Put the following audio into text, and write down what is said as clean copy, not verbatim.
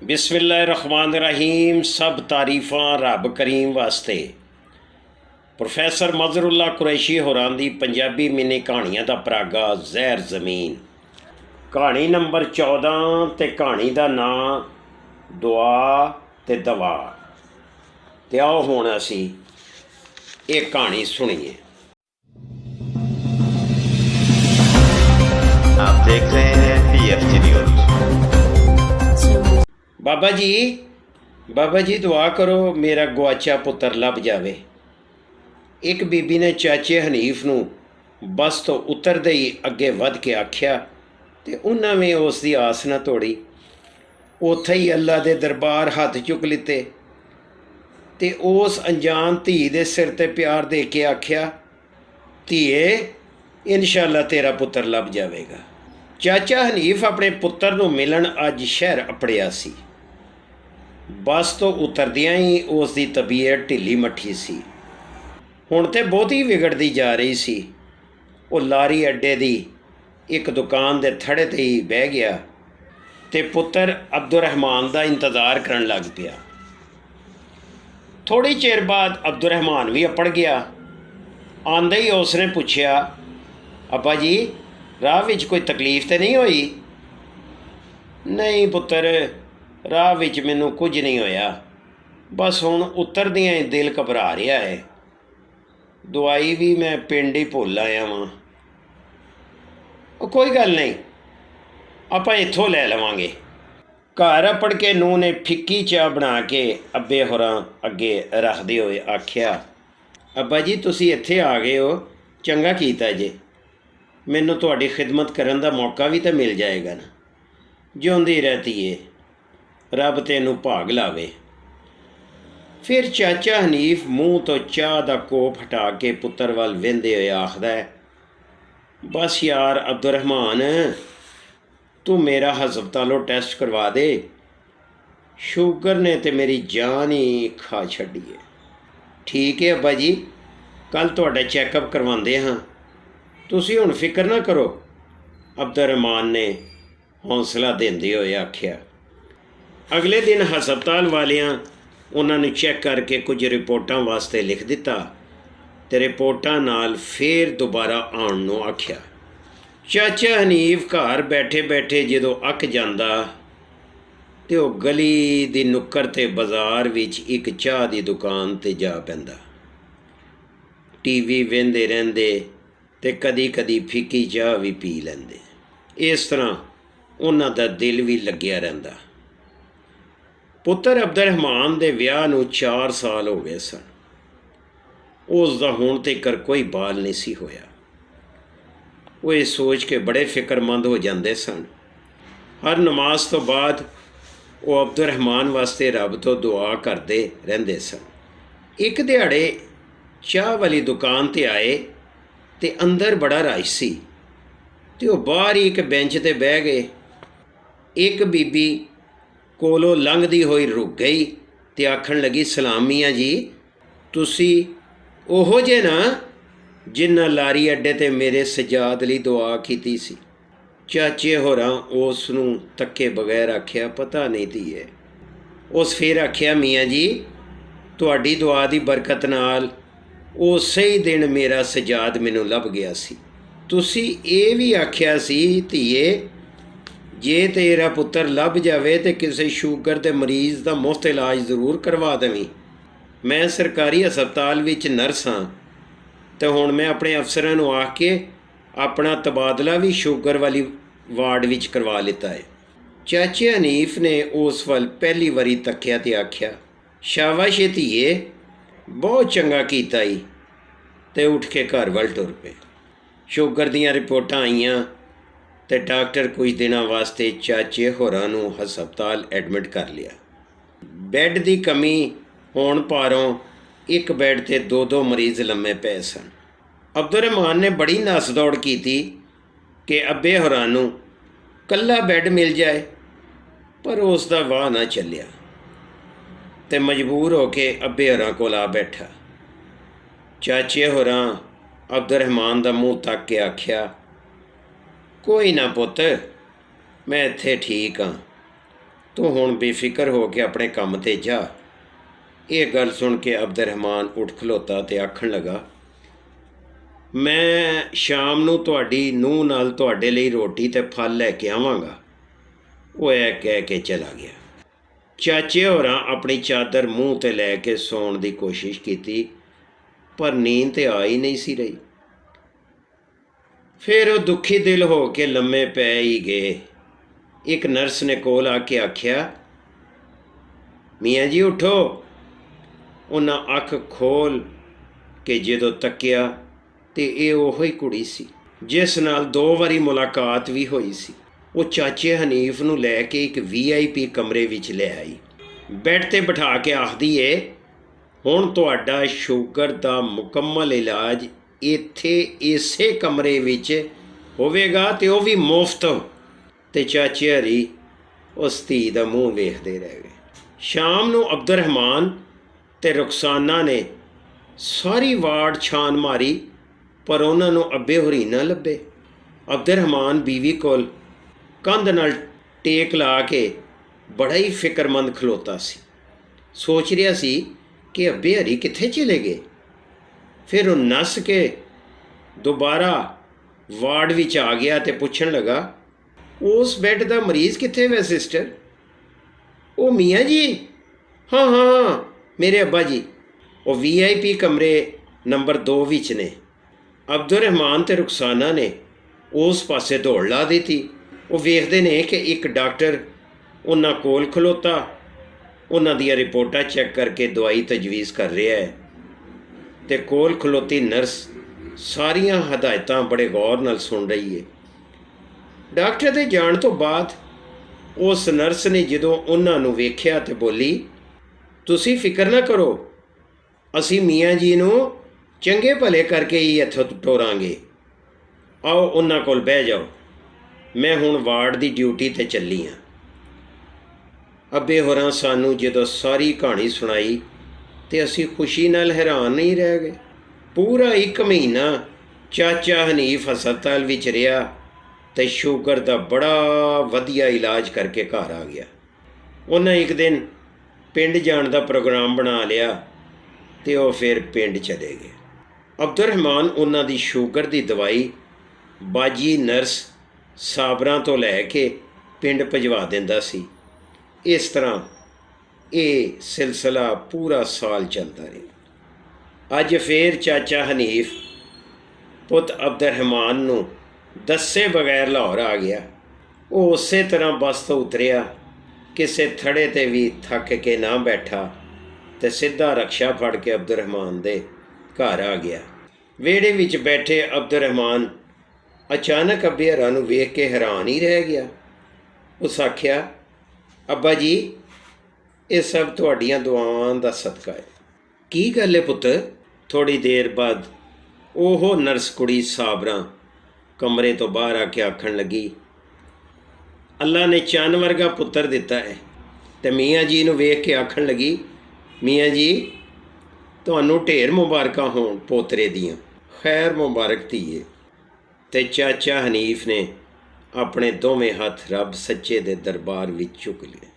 बिस्मिल्लाहिर्रहमानिर्रहीम। सब तारीफ़ां रब करीम वास्ते। प्रोफैसर मज़हरुल्लाह कुरैशी होरां दी पंजाबी मिनी कहानियां दा परागा ज़हर ज़मीन। कहानी नंबर 14 ते कहानी दा नां दुआ ते दवा। ते आओ हुण असी एक कहानी सुनिए। आप देख रहे हैं PFG न्यूज़। बाबा जी दुआ करो मेरा गुआचा पुत्र लभ जावे। एक बीबी ने चाचे हनीफ नूं बस तो उतरदे ही अगे वध के आख्या ते उन्हां भी उस दी आस न तोड़ी। उत्थे ही अल्लाह दे दरबार हथ चुक लिते ते उस अनजान धी दे सिर ते प्यार दे के आख्या, धीए इंशाअल्लाह तेरा पुत्र लभ जावेगा। चाचा हनीफ अपने पुत्र नूं मिलन अज शहर अपड़िया सी। बस तो उतरदियां ही उसकी तबीयत ढिली मट्ठी सी। हुण ते बहुती विगड़ती जा रही सी। वो लारी अड्डे दी एक दुकान दे थड़े ते ही बह गया ते पुत्र अब्दुलरहमान दा इंतज़ार करन लग पिया। थोड़ी चेर बाद अब्दुलरहमान भी अपड़ गया। आंदे ही उसने पुछया, अब्बा जी राह विच कोई तकलीफ तो नहीं होई? नहीं पुत्र, राह विच मैनू कुछ नहीं होया, बस हुण उतरदियां ही दिल घबरा रहा है। दवाई भी मैं पिंड ही भुल आया वां। कोई गल नहीं, आपां इत्थों लै लवांगे। घर अपड़ के नूह ने फिक्की चाह बना के अब्बे होरां अगे रखदे होए आख्या, अब्बा जी तुसीं इत्थे आ गए हो, चंगा कीता जे। मैनू तुहाडी खिदमत करन दा मौका भी तो मिल जाएगा ना। जिउंदी रहती है, रब तैनू भाग लावे। फिर चाचा हनीफ मूँह तो चाह दा कोप हटा के पुत्र वल वेंदे होए आखदा है, बस यार अब्दुलरहमान तू मेरा हस्पतालों टेस्ट करवा दे। शुगर ने तो मेरी जान ही खा छड्डी है। ठीक है अब्बा जी, कल तुहाडा चैकअप करवांदे हाँ, तुसीं हुण फिक्र ना करो, अब्दुलरहमान ने हौसला देंदे होए आख्या। अगले दिन हस्पताल वालियां उन्होंने चैक करके कुछ रिपोर्टां वास्ते लिख दिता ते रिपोर्टां नाल फिर दोबारा आउण नूं आख्या। चाचा हनीफ घर बैठे बैठे जदों अक जांदा ते ओह गली दी नुक्कर ते बाज़ार विच एक चाह दी दुकान ते जा पैंदा। टीवी वेंदे रहिंदे ते कदी कदी फिक्की चाह भी पी लैंदे। इस तरह उन्हां दा दिल भी लग्या रहिंदा। पुत्र अब्दुलरहमान दे विआह नूं 4 साल हो गए सन। उसदा हुण तकर कोई बाल नहीं सी होया। वो ये सोच के बड़े फिक्रमंद हो जाते सन। हर नमाज तो बाद वो अब्दुलरहमान वास्ते रब तो दुआ करते रहंदे सन। एक दिहाड़े चाह वाली दुकान ते आए ते अंदर बड़ा रश सी ते वो बाहर ही एक बेंच ते बह गए। एक बीबी कोलों लंघदी होई रुक गई ते आखण लगी, सलाम मियाँ जी, तुसी ओहो जे ना जिन्ना लारी अड्डे ते मेरे सजाद लई दुआ कीती सी? चाचे होरां उस नूं तक्के बगैर आख्या, पता नहीं धीए। उस फिर आख्या, मियाँ जी तुहाडी दुआ दी बरकत नाल उसे ही दिन मेरा सजाद मैनू लभ गया सी। तुसी ये भी आख्या सी धीए, जे तेरा पुत्र लभ जावे तो किसी शूगर के मरीज़ का मुफ्त इलाज जरूर करवा देवीं। मैं सरकारी हस्पताल विच नर्स हाँ तो हुण मैं अपने अफसरां नूं आख के अपना तबादला भी शूगर वाली वार्ड विच करवा लिता है। चाचे हनीफ ने उस वल पहली वारी तक्या ते आख्या, शाबाश धीए, बहुत चंगा कीता ही। ते उठ के घर वल टुर पे। शूगर दीयां रिपोर्टां आईयां ते डॉक्टर कुछ दिनों वास्ते चाचे होरां नूं हस्पताल एडमिट कर लिया। बैड की कमी होण पारों एक बैड ते 2-2 मरीज़ लम्मे पे सन। अब्दुलरहमान ने बड़ी नस दौड़ की थी कि अब्बे होरां नूं कल्ला बैड मिल जाए, पर उसका वाह ना चलिया ते मजबूर होके अब्बे होरां कोल आ बैठा। चाचे होरां अब्दुलरहमान दा मूँह तक के आख्या, कोई ना पुत्त, मैं इत्थे ठीक हाँ, ਤੂੰ ਹੁਣ ਬੇਫਿਕਰ ਹੋ ਕੇ ਆਪਣੇ ਕੰਮ 'ਤੇ ਜਾ। ਇਹ ਗੱਲ ਸੁਣ ਕੇ ਅਬਦੁਰਰਹਿਮਾਨ ਉੱਠ ਖਲੋਤਾ ਅਤੇ ਆਖਣ ਲੱਗਾ, ਮੈਂ ਸ਼ਾਮ ਨੂੰ ਤੁਹਾਡੀ ਨੂੰਹ ਨਾਲ ਤੁਹਾਡੇ ਲਈ ਰੋਟੀ ਅਤੇ ਫਲ ਲੈ ਕੇ ਆਵਾਂਗਾ। ਉਹ ਇਹ ਕਹਿ ਕੇ ਚਲਾ ਗਿਆ। ਚਾਚੇ ਹੋਰਾਂ ਆਪਣੀ ਚਾਦਰ ਮੂੰਹ 'ਤੇ ਲੈ ਕੇ ਸੌਣ ਦੀ ਕੋਸ਼ਿਸ਼ ਕੀਤੀ, ਪਰ ਨੀਂਦ ਤਾਂ ਆ ਹੀ ਨਹੀਂ ਸੀ ਰਹੀ। ਫਿਰ ਉਹ ਦੁਖੀ ਦਿਲ ਹੋ ਕੇ ਲੰਮੇ ਪੈ ਹੀ ਗਏ। ਇੱਕ ਨਰਸ ਨੇ ਕੋਲ ਆ ਕੇ ਆਖਿਆ, ਮੀਆਂ ਜੀ ਉੱਠੋ। ਉਹਨਾਂ ਅੱਖ ਖੋਲ੍ਹ ਕੇ ਜਦੋਂ ਤੱਕਿਆ ਤੇ ਇਹ ਉਹੋ ਹੀ ਕੁੜੀ ਸੀ ਜਿਸ ਨਾਲ 2 ਵਾਰੀ ਮੁਲਾਕਾਤ ਵੀ ਹੋਈ ਸੀ। ਉਹ ਚਾਚੇ ਹਨੀਫ ਨੂੰ ਲੈ ਕੇ ਇੱਕ VIP ਕਮਰੇ ਵਿੱਚ ਲੈ ਆਈ। ਬੈੱਡ 'ਤੇ ਬਿਠਾ ਕੇ ਆਖਦੀ ਏ, ਹੁਣ ਤੁਹਾਡਾ ਸ਼ੂਗਰ ਦਾ ਮੁਕੰਮਲ ਇਲਾਜ ਇੱਥੇ ਇਸੇ ਕਮਰੇ ਵਿੱਚ ਹੋਵੇਗਾ ਅਤੇ ਉਹ ਵੀ ਮੁਫਤ। ਅਤੇ ਚਾਚੇ ਹਰੀ ਉਸ ਧੀ ਦਾ ਮੂੰਹ ਵੇਖਦੇ ਰਹਿ ਗਏ। ਸ਼ਾਮ ਨੂੰ ਅਬਦੁਰਰਹਿਮਾਨ ਅਤੇ ਰੁਖਸਾਨਾ ਨੇ ਸਾਰੀ ਵਾਰਡ ਛਾਨ ਮਾਰੀ, ਪਰ ਉਹਨਾਂ ਨੂੰ ਅੱਬੇ ਹੋਰੀ ਨਾ ਲੱਭੇ। ਅਬਦੁਰਰਹਿਮਾਨ ਬੀਵੀ ਕੋਲ ਕੰਧ ਨਾਲ ਟੇਕ ਲਾ ਕੇ ਬੜਾ ਹੀ ਫਿਕਰਮੰਦ ਖਲੋਤਾ ਸੀ। ਸੋਚ ਰਿਹਾ ਸੀ ਕਿ ਅੱਬੇ ਹਰੀ ਕਿੱਥੇ ਚਲੇ ਗਏ। ਫਿਰ ਉਹ ਨੱਸ ਕੇ ਦੁਬਾਰਾ ਵਾਰਡ ਵਿੱਚ ਆ ਗਿਆ ਅਤੇ ਪੁੱਛਣ ਲੱਗਾ, ਉਸ ਬੈੱਡ ਦਾ ਮਰੀਜ਼ ਕਿੱਥੇ ਵੇ ਸਿਸਟਰ? ਉਹ ਮੀਆਂ ਜੀ, ਹਾਂ ਹਾਂ ਮੇਰੇ ਅੱਬਾ ਜੀ, ਉਹ VIP ਕਮਰੇ ਨੰਬਰ 2 ਵਿੱਚ ਨੇ। ਅਬਦੁਰਰਹਿਮਾਨ ਅਤੇ ਰੁਖਸਾਨਾ ਨੇ ਉਸ ਪਾਸੇ ਦੌੜ ਲਾ ਦਿੱਤੀ। ਉਹ ਵੇਖਦੇ ਨੇ ਕਿ ਇੱਕ ਡਾਕਟਰ ਉਹਨਾਂ ਕੋਲ ਖਲੋਤਾ ਉਹਨਾਂ ਦੀਆਂ ਰਿਪੋਰਟਾਂ ਚੈੱਕ ਕਰਕੇ ਦਵਾਈ ਤਜਵੀਜ਼ ਕਰ ਰਿਹਾ ਹੈ ਅਤੇ ਕੋਲ ਖਲੋਤੀ ਨਰਸ ਸਾਰੀਆਂ ਹਦਾਇਤਾਂ ਬੜੇ ਗੌਰ ਨਾਲ ਸੁਣ ਰਹੀ ਹੈ। ਡਾਕਟਰ ਦੇ ਜਾਣ ਤੋਂ ਬਾਅਦ ਉਸ ਨਰਸ ਨੇ ਜਦੋਂ ਉਹਨਾਂ ਨੂੰ ਵੇਖਿਆ ਤੇ ਬੋਲੀ, ਤੁਸੀਂ ਫਿਕਰ ਨਾ ਕਰੋ, ਅਸੀਂ ਮੀਆਂ ਜੀ ਨੂੰ ਚੰਗੇ ਭਲੇ ਕਰਕੇ ਹੀ ਇੱਥੋਂ ਟੋਰਾਂਗੇ। ਆਓ ਉਹਨਾਂ ਕੋਲ ਬਹਿ ਜਾਓ, ਮੈਂ ਹੁਣ ਵਾਰਡ ਦੀ ਡਿਊਟੀ 'ਤੇ ਚੱਲੀ ਹਾਂ। ਅੱਬੇ ਹੋਰਾਂ ਸਾਨੂੰ ਜਦੋਂ ਸਾਰੀ ਕਹਾਣੀ ਸੁਣਾਈ ਤੇ ਅਸੀਂ ਖੁਸ਼ੀ ਨਾਲ ਹੈਰਾਨ ਨਹੀਂ ਰਹਿ ਗਏ। ਪੂਰਾ 1 ਮਹੀਨਾ ਚਾਚਾ ਹਨੀਫ ਹਸਪਤਾਲ ਵਿੱਚ ਰਿਹਾ ਅਤੇ ਸ਼ੂਗਰ ਦਾ ਬੜਾ ਵਧੀਆ ਇਲਾਜ ਕਰਕੇ ਘਰ ਆ ਗਿਆ। ਉਹਨਾਂ ਇੱਕ ਦਿਨ ਪਿੰਡ ਜਾਣ ਦਾ ਪ੍ਰੋਗਰਾਮ ਬਣਾ ਲਿਆ ਅਤੇ ਉਹ ਫਿਰ ਪਿੰਡ ਚਲੇ ਗਏ। ਅਬਦੁਰਰਹਿਮਾਨ ਉਹਨਾਂ ਦੀ ਸ਼ੂਗਰ ਦੀ ਦਵਾਈ ਬਾਜੀ ਨਰਸ ਸਾਬਰਾਂ ਤੋਂ ਲੈ ਕੇ ਪਿੰਡ ਭਜਵਾ ਦਿੰਦਾ ਸੀ। ਇਸ ਤਰ੍ਹਾਂ ਇਹ ਸਿਲਸਿਲਾ ਪੂਰਾ ਸਾਲ ਚੱਲਦਾ ਰਿਹਾ। ਅੱਜ ਫਿਰ ਚਾਚਾ ਹਨੀਫ ਪੁੱਤ ਅਬਦੁਰਰਹਿਮਾਨ ਨੂੰ ਦੱਸੇ ਬਗੈਰ ਲਾਹੌਰ ਆ ਗਿਆ। ਉਹ ਉਸੇ ਤਰ੍ਹਾਂ ਬੱਸ ਤੋਂ ਉਤਰਿਆ, ਕਿਸੇ ਥੜੇ 'ਤੇ ਵੀ ਥੱਕ ਕੇ ਨਾ ਬੈਠਾ ਅਤੇ ਸਿੱਧਾ ਰਕਸ਼ਾ ਫੜ ਕੇ ਅਬਦੁਰਰਹਿਮਾਨ ਦੇ ਘਰ ਆ ਗਿਆ। ਵਿਹੜੇ ਵਿੱਚ ਬੈਠੇ ਅਬਦੁਰਰਹਿਮਾਨ ਅਚਾਨਕ ਅੱਬੇ ਹੋਰਾਂ ਨੂੰ ਵੇਖ ਕੇ ਹੈਰਾਨ ਹੀ ਰਹਿ ਗਿਆ। ਉਸ ਆਖਿਆ, ਅੱਬਾ ਜੀ, ਇਹ ਸਭ ਤੁਹਾਡੀਆਂ ਦੁਆਵਾਂ ਦਾ ਸਦਕਾ ਹੈ। ਕੀ ਗੱਲ ਹੈ ਪੁੱਤ? ਥੋੜ੍ਹੀ ਦੇਰ ਬਾਅਦ ਉਹ ਨਰਸ ਕੁੜੀ ਸਾਬਰਾਂ ਕਮਰੇ ਤੋਂ ਬਾਹਰ ਆ ਕੇ ਆਖਣ ਲੱਗੀ, ਅੱਲਾ ਨੇ ਚੰਨ ਵਰਗਾ ਪੁੱਤਰ ਦਿੱਤਾ ਹੈ। ਅਤੇ ਮੀਆਂ ਜੀ ਨੂੰ ਵੇਖ ਕੇ ਆਖਣ ਲੱਗੀ, ਮੀਆਂ ਜੀ, ਤੁਹਾਨੂੰ ਢੇਰ ਮੁਬਾਰਕਾਂ ਹੋਣ ਪੋਤਰੇ ਦੀਆਂ। ਖੈਰ ਮੁਬਾਰਕ ਧੀਏ। ਅਤੇ ਚਾਚਾ ਹਨੀਫ ਨੇ ਆਪਣੇ ਦੋਵੇਂ ਹੱਥ ਰੱਬ ਸੱਚੇ ਦੇ ਦਰਬਾਰ ਵਿੱਚ ਚੁੱਕ ਲਏ।